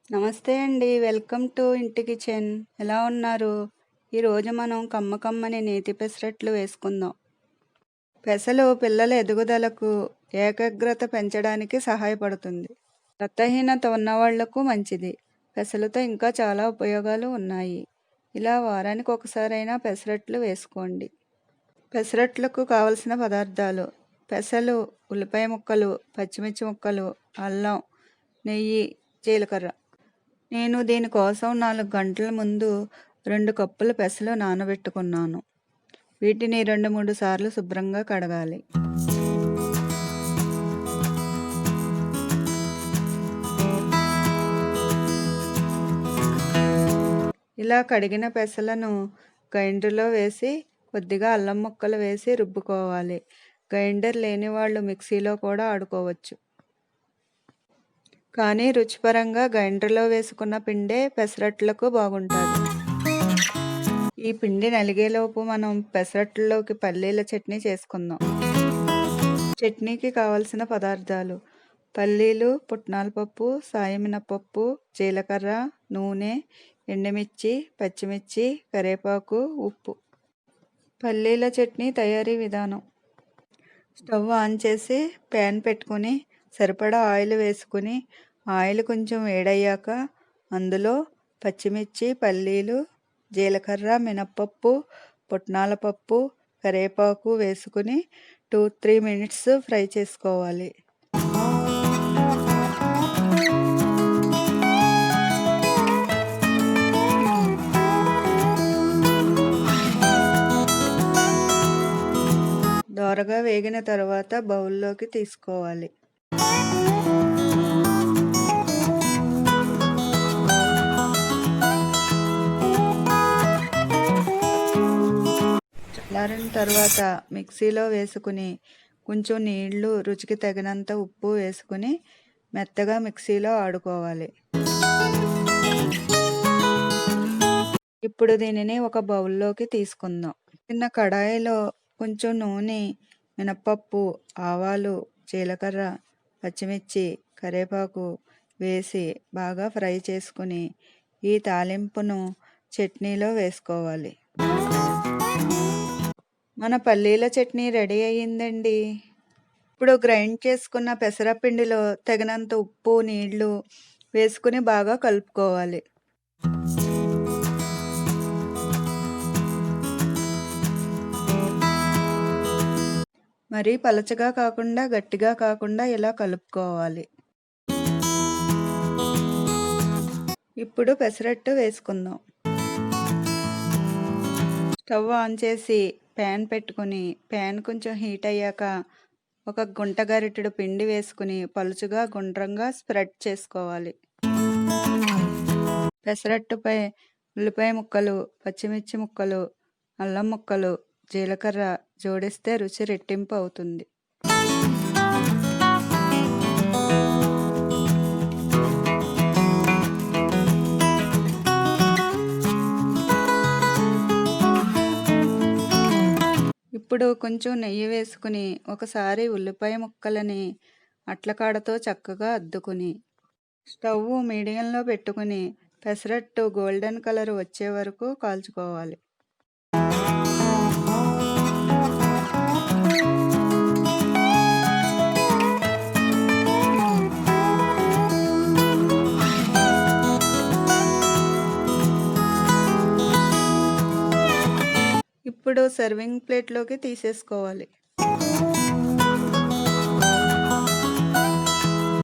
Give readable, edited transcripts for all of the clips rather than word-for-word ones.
నమస్తే అండి. Welcome to ఇంటి కిచెన్. ఎలా ఉన్నారు? ఈరోజు మనం కమ్మకమ్మని నేతి పెసరట్లు వేసుకుందాం. పెసలు పిల్లల ఎదుగుదలకు, ఏకాగ్రత పెంచడానికి సహాయపడుతుంది. రక్తహీనత ఉన్నవాళ్లకు మంచిది. పెసలతో ఇంకా చాలా ఉపయోగాలు ఉన్నాయి. ఇలా వారానికి ఒకసారైనా పెసరట్లు వేసుకోండి. పెసరట్లకు కావలసిన పదార్థాలు: పెసలు, ఉల్లిపాయ ముక్కలు, పచ్చిమిర్చి ముక్కలు, అల్లం, నెయ్యి, జీలకర్ర. నేను దీనికోసం 4 గంటల ముందు 2 కప్పుల పెసలు నానబెట్టుకున్నాను. వీటిని 2-3 సార్లు శుభ్రంగా కడగాలి. ఇలా కడిగిన పెసలను గ్రైండర్లో వేసి కొద్దిగా అల్లం ముక్కలు వేసి రుబ్బుకోవాలి. గ్రైండర్ లేని వాళ్ళు మిక్సీలో కూడా ఆడుకోవచ్చు. కానీ రుచిపరంగా గ్రైండర్లో వేసుకున్న పిండే పెసరట్లకు బాగుంటుంది. ఈ పిండి నలిగేలోపు మనం పెసరట్లలోకి పల్లీల చట్నీ చేసుకుందాం. చట్నీకి కావలసిన పదార్థాలు: పల్లీలు, పుట్నాల పప్పు, సాయమినపప్పు, జీలకర్ర, నూనె, ఎండుమిర్చి, పచ్చిమిర్చి, కరివేపాకు, ఉప్పు. పల్లీల చట్నీ తయారీ విధానం: స్టవ్ ఆన్ చేసి ప్యాన్ పెట్టుకుని సరిపడా ఆయిల్ వేసుకుని ఆయిల్ కొంచెం వేడయ్యాక అందులో పచ్చిమిర్చి, పల్లీలు, జీలకర్ర, మినప్పప్పు, పుట్నాల పప్పు, కరివేపాకు వేసుకుని 2-3 మినిట్స్ ఫ్రై చేసుకోవాలి. దోరగా వేగిన తర్వాత బౌల్లోకి తీసుకోవాలి. చల్లారిన తర్వాత మిక్సీలో వేసుకుని కొంచెం నీళ్లు, రుచికి తగినంత ఉప్పు వేసుకుని మెత్తగా మిక్సీలో ఆడుకోవాలి. ఇప్పుడు దీనిని ఒక బౌల్లోకి తీసుకుందాం. చిన్న కడాయిలో కొంచెం నూనె, మినప్పప్పు, ఆవాలు, జీలకర్ర, పచ్చిమిర్చి, కరివేపాకు వేసి బాగా ఫ్రై చేసుకుని ఈ తాలింపును చట్నీలో వేసుకోవాలి. మన పల్లీల చట్నీ రెడీ అయ్యిందండి. ఇప్పుడు గ్రైండ్ చేసుకున్న పెసరపిండిలో తగినంత ఉప్పు, నీళ్లు వేసుకుని బాగా కలుపుకోవాలి. మరీ పలచగా కాకుండా గట్టిగా కాకుండా ఇలా కలుపుకోవాలి. ఇప్పుడు పెసరట్టు వేసుకుందాం. స్టవ్ ఆన్ చేసి ప్యాన్ పెట్టుకుని ప్యాన్ కొంచెం హీట్ అయ్యాక ఒక గుంట గరిటెడు పిండి వేసుకుని పలుచుగా గుండ్రంగా స్ప్రెడ్ చేసుకోవాలి. పెసరట్టుపై ఉల్లిపాయ ముక్కలు, పచ్చిమిర్చి ముక్కలు, అల్లం ముక్కలు, జీలకర్ర జోడిస్తే రుచి రెట్టింపు అవుతుంది. ఇప్పుడు కొంచెం నెయ్యి వేసుకుని ఒకసారి ఉల్లిపాయ ముక్కలని అట్లకాడతో చక్కగా అద్దుకుని స్టవ్ మీడియంలో పెట్టుకుని పెసరట్టు గోల్డెన్ కలర్ వచ్చే వరకు కాల్చుకోవాలి. ఇప్పుడు సర్వింగ్ ప్లేట్లోకి తీసేసుకోవాలి.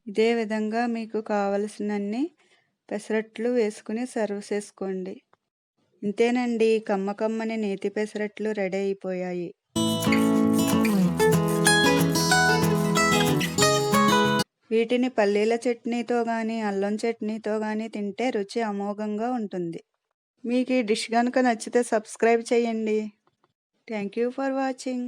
ఇదే విధంగా మీకు కావలసినన్ని పెసరట్లు వేసుకుని సర్వ్ చేసుకోండి. ఇంతేనండి, కమ్మకమ్మని నేతి పెసరట్లు రెడీ అయిపోయాయి. వీటిని పల్లీల చట్నీతో కానీ అల్లం చట్నీతో కానీ తింటే రుచి అమోఘంగా ఉంటుంది. మీకు ఈ డిష్ కనుక నచ్చితే సబ్స్క్రైబ్ చేయండి. Thank you for watching.